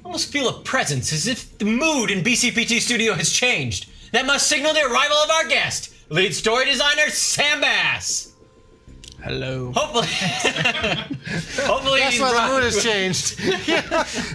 I almost feel a presence, as if the mood in BCPT Studio has changed. That must signal the arrival of our guest, lead story designer Sэмom Bessom. Hello. Hopefully That's why the mood has changed.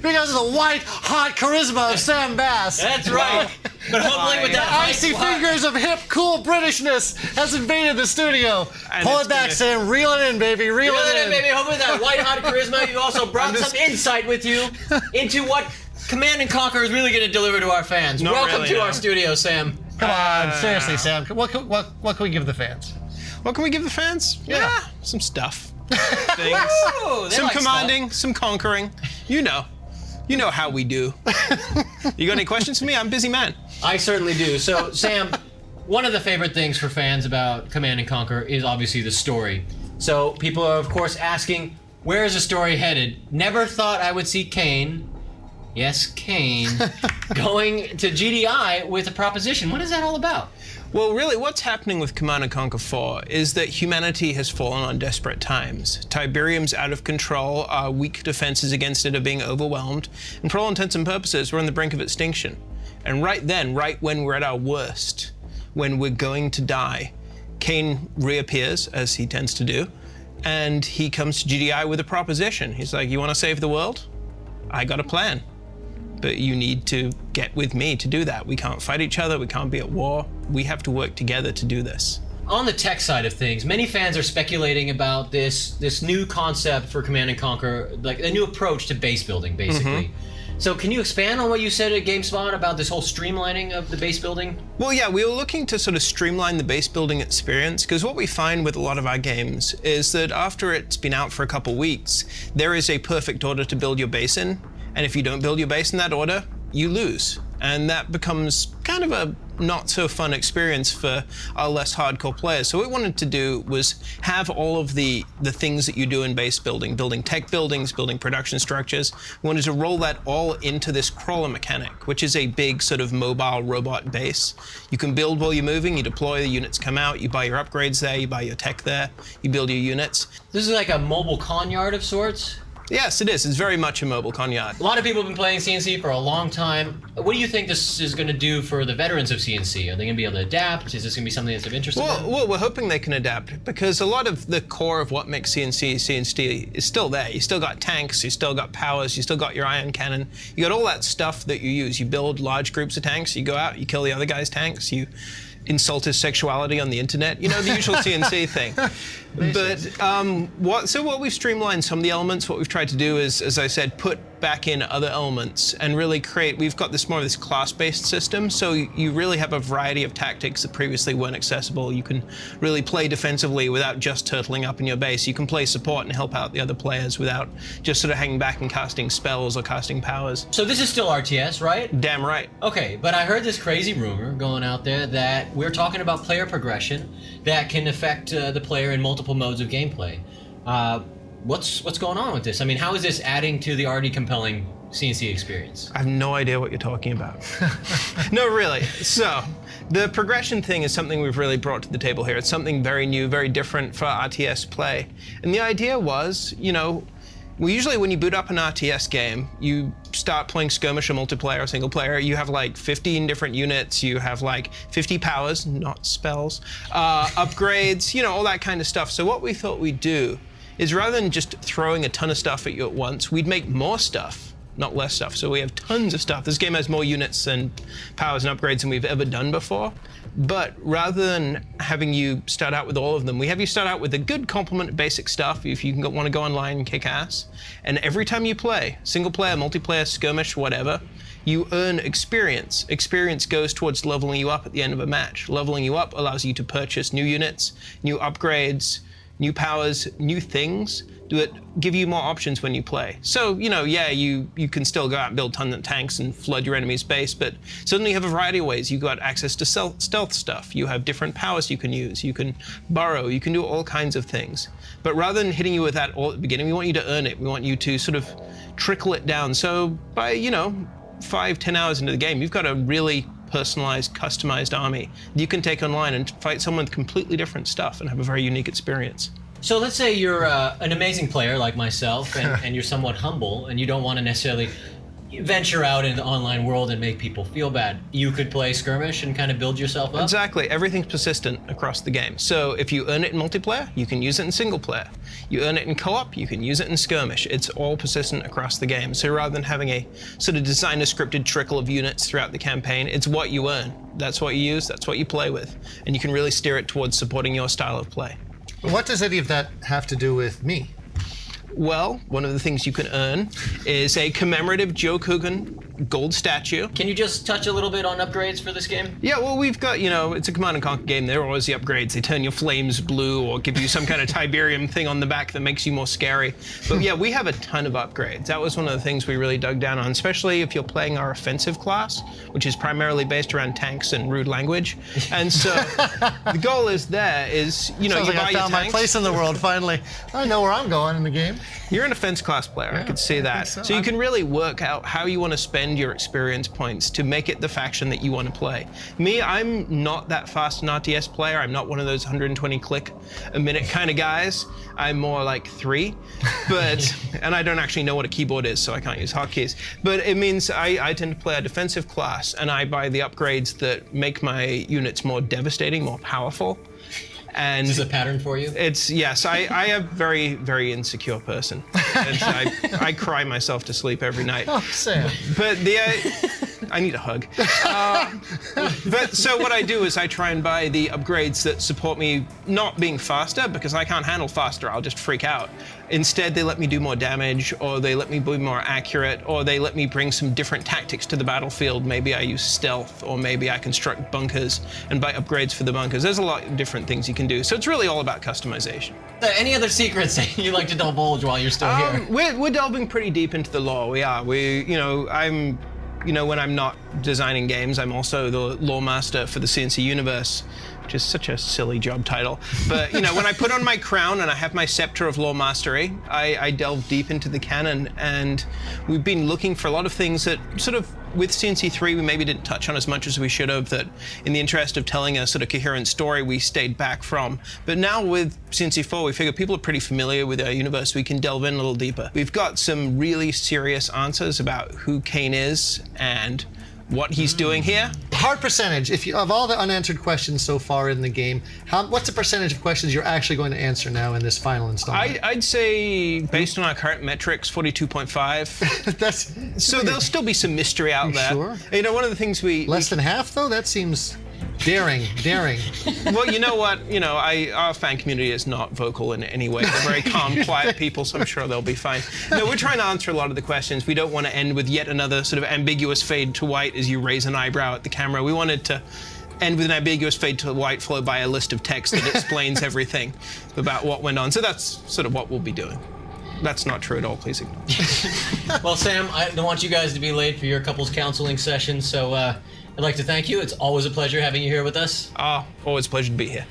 Because of the white, hot charisma of Sэмom Bessom. That's right. But hopefully with that Icy fingers of hip, cool Britishness has invaded the studio. Pull it back, Sam. Reel it in, baby. Reel it in. Baby. Hopefully with that white, hot charisma, you also brought some insight with you into what Command & Conquer is really going to deliver to our fans. Welcome to our studio, Sam. Come on, seriously, Sam. What can we give the fans? What can we give the fans? Yeah, some stuff. Things. Ooh, Some commanding, some conquering. You know how we do. You got any questions for me? I'm a busy man. I certainly do. So, Sam, one of the favorite things for fans about Command & Conquer is obviously the story. So people are, of course, asking, where is the story headed? Never thought I would see Kane, yes, Kane, going to GDI with a proposition. What is that all about? Well, really, what's happening with Command & Conquer 4 is that humanity has fallen on desperate times. Tiberium's out of control, our weak defenses against it are being overwhelmed, and for all intents and purposes, we're on the brink of extinction. And right then, right when we're at our worst, when we're going to die, Kane reappears, as he tends to do, and he comes to GDI with a proposition. He's like, you want to save the world? I got a plan. But you need to get with me to do that. We can't fight each other, we can't be at war. We have to work together to do this. On the tech side of things, many fans are speculating about this new concept for Command & Conquer, like a new approach to base building, basically. Mm-hmm. So can you expand on what you said at GameSpot about this whole streamlining of the base building? Well, yeah, we were looking to sort of streamline the base building experience, because what we find with a lot of our games is that after it's been out for a couple weeks, there is a perfect order to build your base in. And if you don't build your base in that order, you lose. And that becomes kind of a not so fun experience for our less hardcore players. So what we wanted to do was have all of the things that you do in base building tech buildings, building production structures. We wanted to roll that all into this crawler mechanic, which is a big sort of mobile robot base. You can build while you're moving, you deploy, the units come out, you buy your upgrades there, you buy your tech there, you build your units. This is like a mobile con yard of sorts? Yes, it is. It's very much a mobile con yard. A lot of people have been playing CNC for a long time. What do you think this is going to do for the veterans of CNC? Are they going to be able to adapt? Is this going to be something that's of interest to them? Well, we're hoping they can adapt, because a lot of the core of what makes CNC is still there. You still got tanks, you still got powers, you still got your ion cannon. You got all that stuff that you use. You build large groups of tanks, you go out, you kill the other guy's tanks, you insult his sexuality on the internet, you know, the usual CNC thing. But what we've streamlined some of the elements. What we've tried to do is, as I said, put back in other elements and really create, we've got more of this class-based system, so you really have a variety of tactics that previously weren't accessible. You can really play defensively without just turtling up in your base. You can play support and help out the other players without just sort of hanging back and casting spells or casting powers. So this is still RTS, right? Damn right. Okay, but I heard this crazy rumor going out there that we're talking about player progression that can affect the player in multiple modes of gameplay. What's going on with this? I mean, how is this adding to the already compelling CNC experience? I have no idea what you're talking about. No, really. So, the progression thing is something we've really brought to the table here. It's something very new, very different for RTS play. And the idea was, you know, usually when you boot up an RTS game, you start playing skirmish or multiplayer or single player, you have like 15 different units, you have like 50 powers, not spells, upgrades, you know, all that kind of stuff. So what we thought we'd do is, rather than just throwing a ton of stuff at you at once, we'd make more stuff, not less stuff. So we have tons of stuff. This game has more units and powers and upgrades than we've ever done before. But rather than having you start out with all of them, we have you start out with a good complement of basic stuff if you want to go online and kick ass. And every time you play, single player, multiplayer, skirmish, whatever, you earn experience. Experience goes towards leveling you up at the end of a match. Leveling you up allows you to purchase new units, new upgrades, new powers, new things that give you more options when you play. So, you know, yeah, you can still go out and build tons of tanks and flood your enemy's base, but suddenly you have a variety of ways. You've got access to stealth stuff. You have different powers you can use. You can borrow. You can do all kinds of things. But rather than hitting you with that all at the beginning, we want you to earn it. We want you to sort of trickle it down. So by, 5-10 hours into the game, you've got a really personalized, customized army you can take online and fight someone with completely different stuff and have a very unique experience. So let's say you're an amazing player like myself, and you're somewhat humble, and you don't want to necessarily venture out in the online world and make people feel bad. You could play skirmish and kind of build yourself up. Exactly. Everything's persistent across the game. So if you earn it in multiplayer, you can use it in single player. You earn it in co-op, you can use it in skirmish. It's all persistent across the game. So rather than having a sort of designer scripted trickle of units throughout the campaign, it's what you earn. That's what you use, that's what you play with. And you can really steer it towards supporting your style of play. What does any of that have to do with me? Well, one of the things you can earn is a commemorative Joe Coogan gold statue. Can you just touch a little bit on upgrades for this game? Yeah, well, we've got, it's a Command & Conquer game. There are always the upgrades. They turn your flames blue or give you some kind of Tiberium thing on the back that makes you more scary. But yeah, we have a ton of upgrades. That was one of the things we really dug down on, especially if you're playing our offensive class, which is primarily based around tanks and rude language. And so the goal is, Sounds you like buy I your found my tanks. place in the world finally. I know where I'm going in the game. You're an offense class player, I could see that. so. So you can really work out how you want to spend your experience points to make it the faction that you want to play. Me, I'm not that fast an RTS player. I'm not one of those 120 click a minute kind of guys. I'm more like 3, and I don't actually know what a keyboard is, so I can't use hotkeys. But it means I tend to play a defensive class, and I buy the upgrades that make my units more devastating, more powerful. And Is this a pattern for you? Yes, I am a very, very insecure person. I cry myself to sleep every night. Oh, Sam. But I need a hug. But so what I do is I try and buy the upgrades that support me not being faster, because I can't handle faster, I'll just freak out. Instead, they let me do more damage, or they let me be more accurate, or they let me bring some different tactics to the battlefield. Maybe I use stealth, or maybe I construct bunkers and buy upgrades for the bunkers. There's a lot of different things you can do. So it's really all about customization. Any other secrets that you'd like to divulge while you're still here? We're delving pretty deep into the lore. We are. When I'm not designing games, I'm also the lore master for the CNC universe, which is such a silly job title. But when I put on my crown and I have my scepter of lore mastery, I delve deep into the canon, and we've been looking for a lot of things that sort of, with CNC3, we maybe didn't touch on as much as we should have, that in the interest of telling a sort of coherent story, we stayed back from. But now with CNC4, we figure people are pretty familiar with our universe. We can delve in a little deeper. We've got some really serious answers about who Kane is and what he's doing here. Hard percentage. Of all the unanswered questions so far in the game, what's the percentage of questions you're actually going to answer now in this final installment? I'd say, based on our current metrics, 42.5. So there'll still be some mystery out there. Sure. One of the things Less than half, though? That seems daring. Well, you know what? Our fan community is not vocal in any way. They're very calm, quiet people, so I'm sure they'll be fine. No, we're trying to answer a lot of the questions. We don't want to end with yet another sort of ambiguous fade to white as you raise an eyebrow at the camera. We wanted to end with an ambiguous fade to white followed by a list of text that explains everything about what went on. So that's sort of what we'll be doing. That's not true at all, please ignore. Well, Sam, I don't want you guys to be late for your couples counseling session, so I'd like to thank you. It's always a pleasure having you here with us. Always a pleasure to be here.